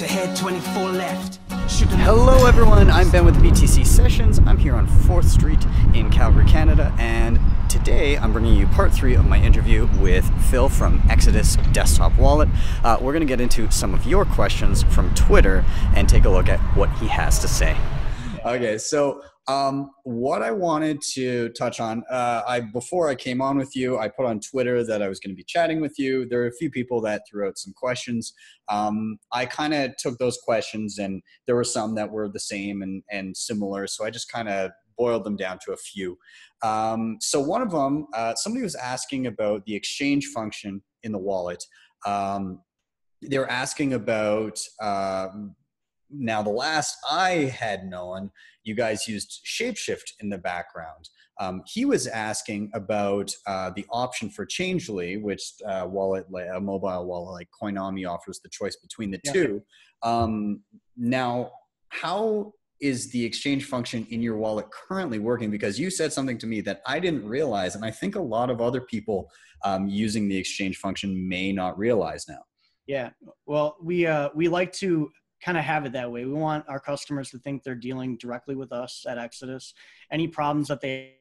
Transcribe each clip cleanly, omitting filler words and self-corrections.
Ahead, 24 left. Hello everyone, I'm Ben with BTC Sessions. I'm here on 4th Street in Calgary, Canada, and today I'm bringing you part 3 of my interview with Phil from Exodus Desktop Wallet. We're going to get into some of your questions from Twitter and take a look at what he has to say. Okay, so what I wanted to touch on, before I came on with you, I put on Twitter that I was going to be chatting with you. There are a few people that threw out some questions. I kind of took those questions, and there were some that were the same and similar, so I just kind of boiled them down to a few. So one of them, somebody was asking about the exchange function in the wallet. They were asking about, now the last I had known, you guys used Shapeshift in the background. He was asking about the option for Changely, which a mobile wallet like Coinami offers the choice between the two. Now, how is the exchange function in your wallet currently working? Because you said something to me that I didn't realize, and I think a lot of other people using the exchange function may not realize now. Yeah, well, we like to kind of have it that way. We want our customers to think they're dealing directly with us at Exodus. Any problems that they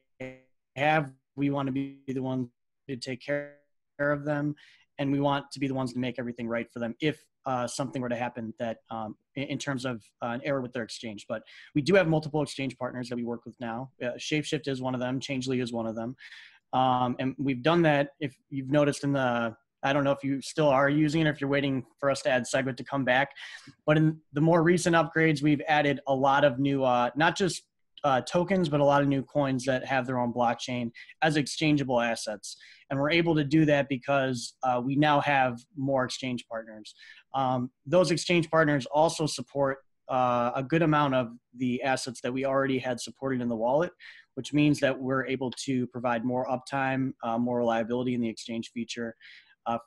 have, we want to be the ones to take care of them, and we want to be the ones to make everything right for them if something were to happen that in terms of an error with their exchange. But we do have multiple exchange partners that we work with now. Shapeshift is one of them. Changely is one of them. And we've done that, if you've noticed in the, I don't know if you still are using it or if you're waiting for us to add Segwit to come back. But in the more recent upgrades, we've added a lot of new, not just tokens, but a lot of new coins that have their own blockchain as exchangeable assets. And we're able to do that because we now have more exchange partners. Those exchange partners also support a good amount of the assets that we already had supported in the wallet, which means that we're able to provide more uptime, more reliability in the exchange feature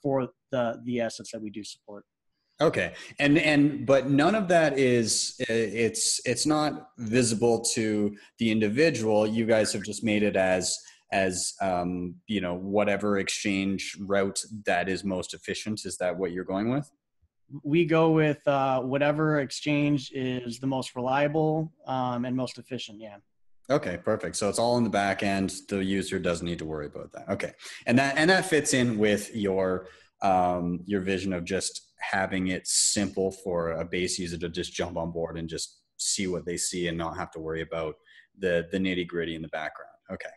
for the assets that we do support. Okay, but none of that is it's not visible to the individual. You guys have just made it as you know, whatever exchange route that is most efficient. Is that what you're going with? We go with whatever exchange is the most reliable and most efficient. Yeah. Okay, perfect. So it's all in the back end. The user doesn't need to worry about that. Okay, and that fits in with your vision of just having it simple for a base user to just jump on board and just see what they see and not have to worry about the nitty gritty in the background. Okay.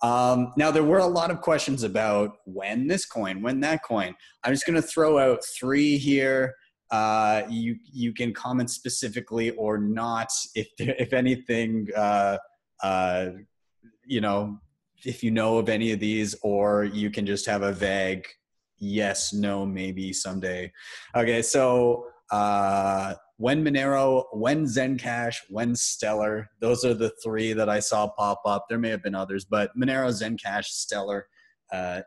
Now there were a lot of questions about when this coin, when that coin. I'm just going to throw out 3 here. You can comment specifically or not if anything. You know, if you know of any of these, or you can just have a vague yes, no, maybe someday. Okay, so when Monero, when Zencash, when Stellar, those are the 3 that I saw pop up. There may have been others, but Monero, Zencash, Stellar,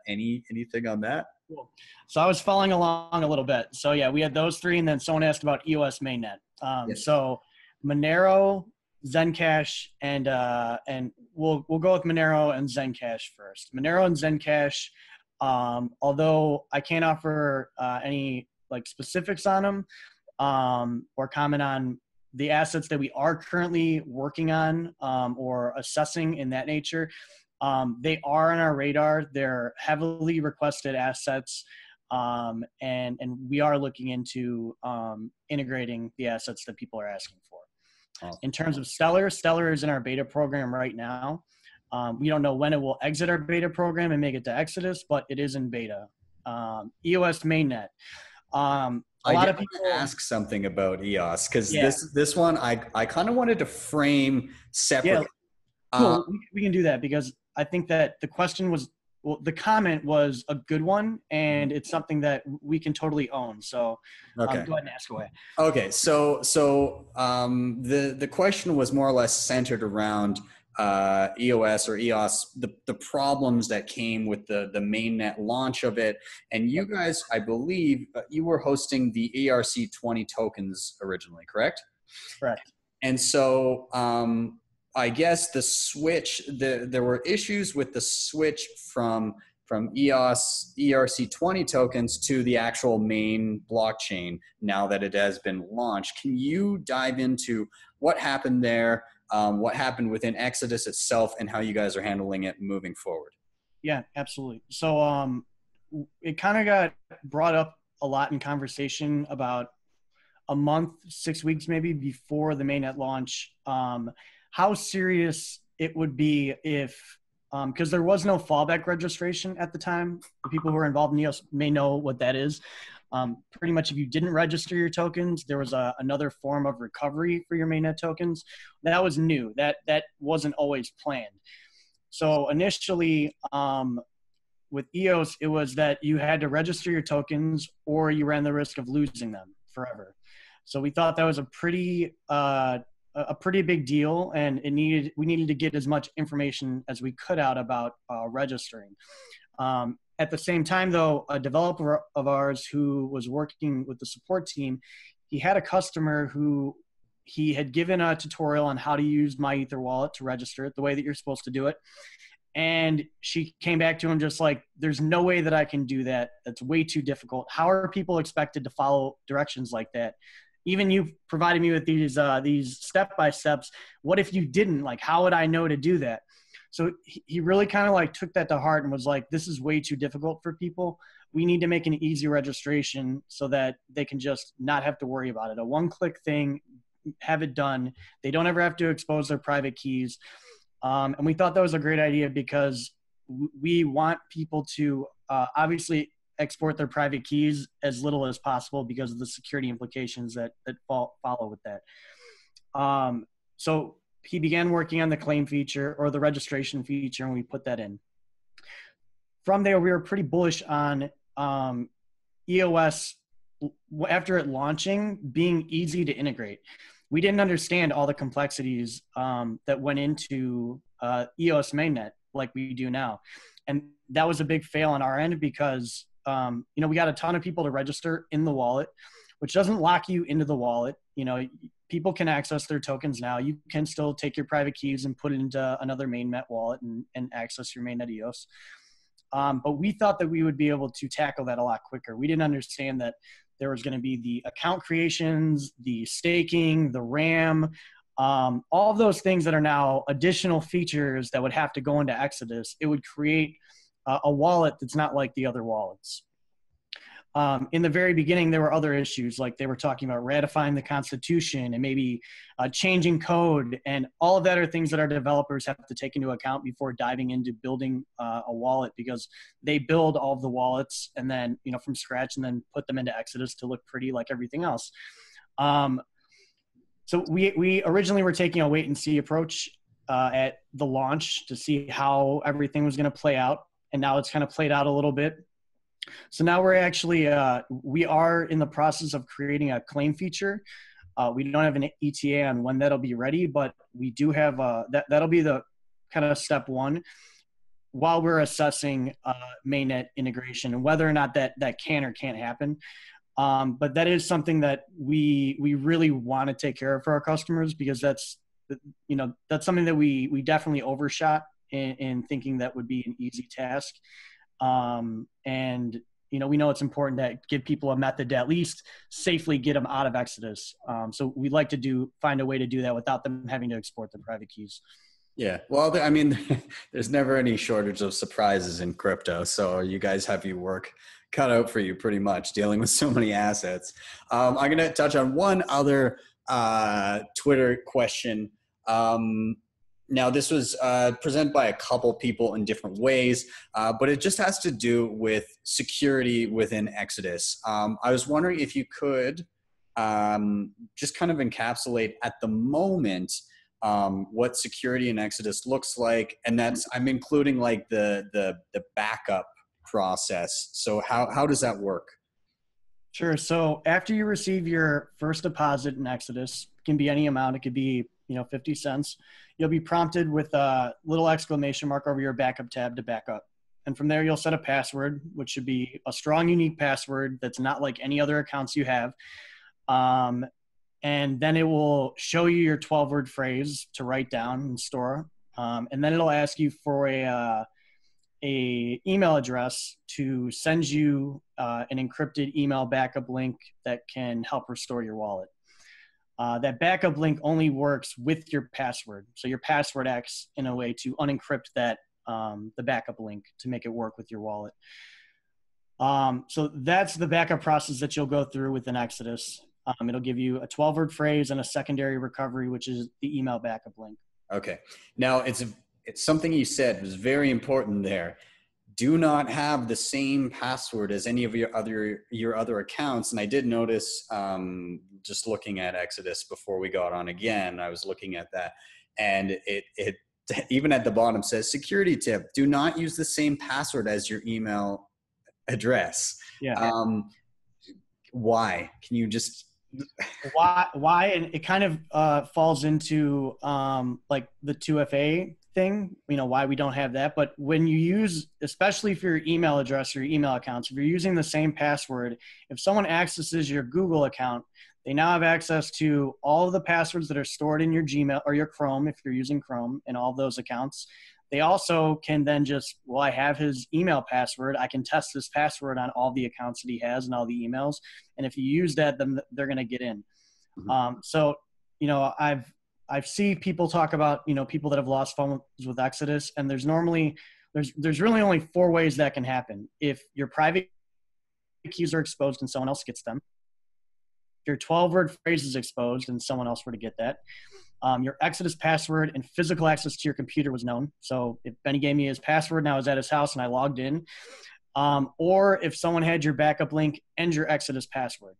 anything on that? Cool. So I was following along a little bit. So yeah, we had those 3, and then someone asked about EOS mainnet. Yes. So Monero, Zencash, and we'll go with Monero and Zencash first. Monero and Zencash, although I can't offer any like specifics on them or comment on the assets that we are currently working on or assessing in that nature, they are on our radar. They're heavily requested assets, and we are looking into integrating the assets that people are asking for. In terms of Stellar, Stellar is in our beta program right now. We don't know when it will exit our beta program and make it to Exodus, but it is in beta. EOS mainnet. A lot of people ask something about EOS because this one I kind of wanted to frame separately. Yeah, cool. We can do that because I think that the question was, well, the comment was a good one, and it's something that we can totally own. So okay. Go ahead and ask away. Okay, so the question was more or less centered around EOS or EOS, the problems that came with the mainnet launch of it. And you guys, I believe, you were hosting the ERC20 tokens originally, correct? Correct. And so I guess the switch, there were issues with the switch from EOS ERC20 tokens to the actual main blockchain now that it has been launched. Can you dive into what happened there, what happened within Exodus itself, and how you guys are handling it moving forward? Yeah, absolutely. So it kind of got brought up a lot in conversation about a month, 6 weeks maybe before the mainnet launch, how serious it would be if, because there was no fallback registration at the time. The people who are involved in EOS may know what that is. Pretty much if you didn't register your tokens, there was another form of recovery for your mainnet tokens. That was new. That wasn't always planned. So initially, with EOS, it was that you had to register your tokens or you ran the risk of losing them forever. So we thought that was a pretty big deal, and we needed to get as much information as we could out about registering. At the same time, though, a developer of ours who was working with the support team, he had a customer who he had given a tutorial on how to use My Ether wallet to register it the way that you're supposed to do it. And she came back to him just like, there's no way that I can do that. That's way too difficult. How are people expected to follow directions like that? Even you provided me with these step-by-steps. What if you didn't? Like, how would I know to do that? So he really kind of like took that to heart and was like, this is way too difficult for people. We need to make an easy registration so that they can just not have to worry about it. A one-click thing, have it done. They don't ever have to expose their private keys. And we thought that was a great idea because we want people to obviously export their private keys as little as possible because of the security implications that follow with that. So he began working on the claim feature or the registration feature, and we put that in. From there, we were pretty bullish on EOS after it launching being easy to integrate. We didn't understand all the complexities that went into EOS mainnet like we do now. And that was a big fail on our end because we got a ton of people to register in the wallet, which doesn't lock you into the wallet. People can access their tokens now. You can still take your private keys and put it into another mainnet wallet and access your mainnet EOS. But we thought that we would be able to tackle that a lot quicker. We didn't understand that there was going to be the account creations, the staking, the RAM, all of those things that are now additional features that would have to go into Exodus. It would create a wallet that's not like the other wallets. In the very beginning, there were other issues, like they were talking about ratifying the Constitution and maybe changing code, and all of that are things that our developers have to take into account before diving into building a wallet, because they build all of the wallets and then from scratch and then put them into Exodus to look pretty like everything else. So we originally were taking a wait and see approach at the launch to see how everything was going to play out, and now it's kind of played out a little bit. So now we're actually, we are in the process of creating a claim feature. We don't have an ETA on when that'll be ready, but we do have, that'll be the kind of step one while we're assessing mainnet integration and whether or not that can or can't happen. But that is something that we really want to take care of for our customers, because that's something that we definitely overshot in thinking that would be an easy task. And we know it's important to give people a method to at least safely get them out of Exodus. So we'd like to find a way to do that without them having to export their private keys. Yeah. Well, I mean, there's never any shortage of surprises in crypto. So you guys have your work cut out for you pretty much, dealing with so many assets. I'm going to touch on one other Twitter question. Now, this was presented by a couple people in different ways, but it just has to do with security within Exodus. I was wondering if you could just kind of encapsulate at the moment what security in Exodus looks like, and I'm including like the backup process. So how does that work? Sure. So after you receive your first deposit in Exodus, it can be any amount. It could be 50 cents, you'll be prompted with a little exclamation mark over your backup tab to back up. And from there, you'll set a password, which should be a strong, unique password that's not like any other accounts you have. And then it will show you your 12-word phrase to write down and store. And then it'll ask you for a email address to send you an encrypted email backup link that can help restore your wallet. That backup link only works with your password. So your password acts in a way to unencrypt that the backup link to make it work with your wallet. So that's the backup process that you'll go through within Exodus. It'll give you a 12-word phrase and a secondary recovery, which is the email backup link. Okay. Now it's something you said was very important there. Do not have the same password as any of your other accounts. And I did notice, just looking at Exodus before we got on again, I was looking at that, and it even at the bottom says security tip: do not use the same password as your email address. Yeah. Why? Can you just why? And it kind of falls into like the 2FA thing, why we don't have that. But when you use, especially for your email address or your email accounts, if you're using the same password, if someone accesses your Google account, they now have access to all of the passwords that are stored in your Gmail or your Chrome, if you're using Chrome, and all of those accounts. They also can then just, well, I have his email password. I can test this password on all the accounts that he has and all the emails. And if you use that, then they're going to get in. Mm-hmm. So, I've seen people talk about, people that have lost funds with Exodus, and there's really only 4 ways that can happen. If your private keys are exposed and someone else gets them, if your 12-word phrase is exposed and someone else were to get that, your Exodus password and physical access to your computer was known. So if Benny gave me his password and I was at his house and I logged in, or if someone had your backup link and your Exodus password,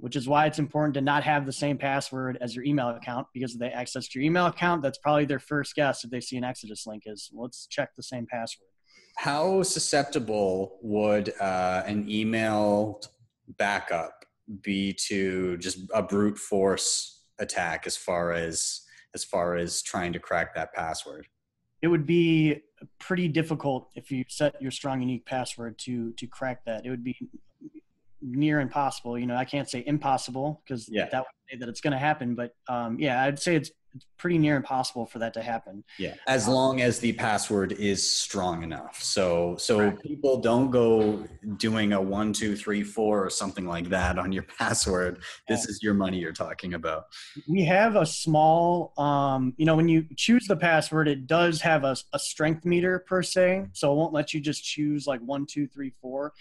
which is why it's important to not have the same password as your email account, because if they access your email account, that's probably their first guess if they see an Exodus link is, let's check the same password. How susceptible would an email backup be to just a brute force attack as far as trying to crack that password? It would be pretty difficult if you set your strong, unique password to crack that. It would be near impossible. I can't say impossible because that would say that it's going to happen, but I'd say it's pretty near impossible for that to happen. Yeah, as long as the password is strong enough. So Correct. People don't go doing a 1, 2, 3, 4 or something like that on your password. This is your money you're talking about. We have a small, when you choose the password, it does have a strength meter per se. So it won't let you just choose like 1, 2, 3, 4.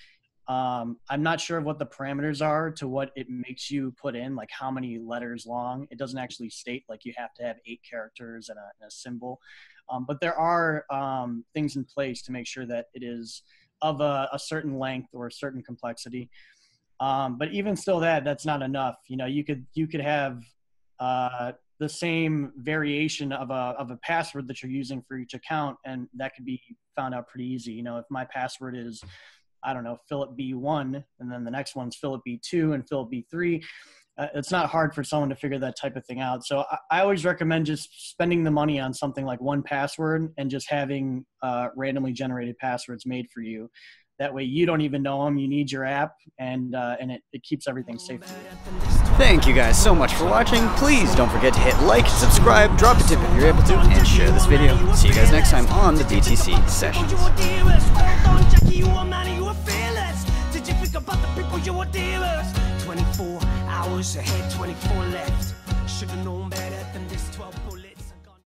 I'm not sure of what the parameters are to what it makes you put in, like how many letters long. It doesn't actually state like you have to have 8 characters and a symbol. But there are things in place to make sure that it is of a certain length or a certain complexity. But even still that's not enough. You could have the same variation of a password that you're using for each account, and that could be found out pretty easy. If my password is, I don't know, Philip B1, and then the next one's Philip B2 and Philip B3. It's not hard for someone to figure that type of thing out. So I always recommend just spending the money on something like 1Password and just having randomly generated passwords made for you. That way you don't even know them. You need your app, and it keeps everything safe for you. Thank you guys so much for watching. Please don't forget to hit like, subscribe, drop a tip if you're able to, and share this video. See you guys next time on the BTC Sessions. 24 hours ahead, 24 left. Should've known.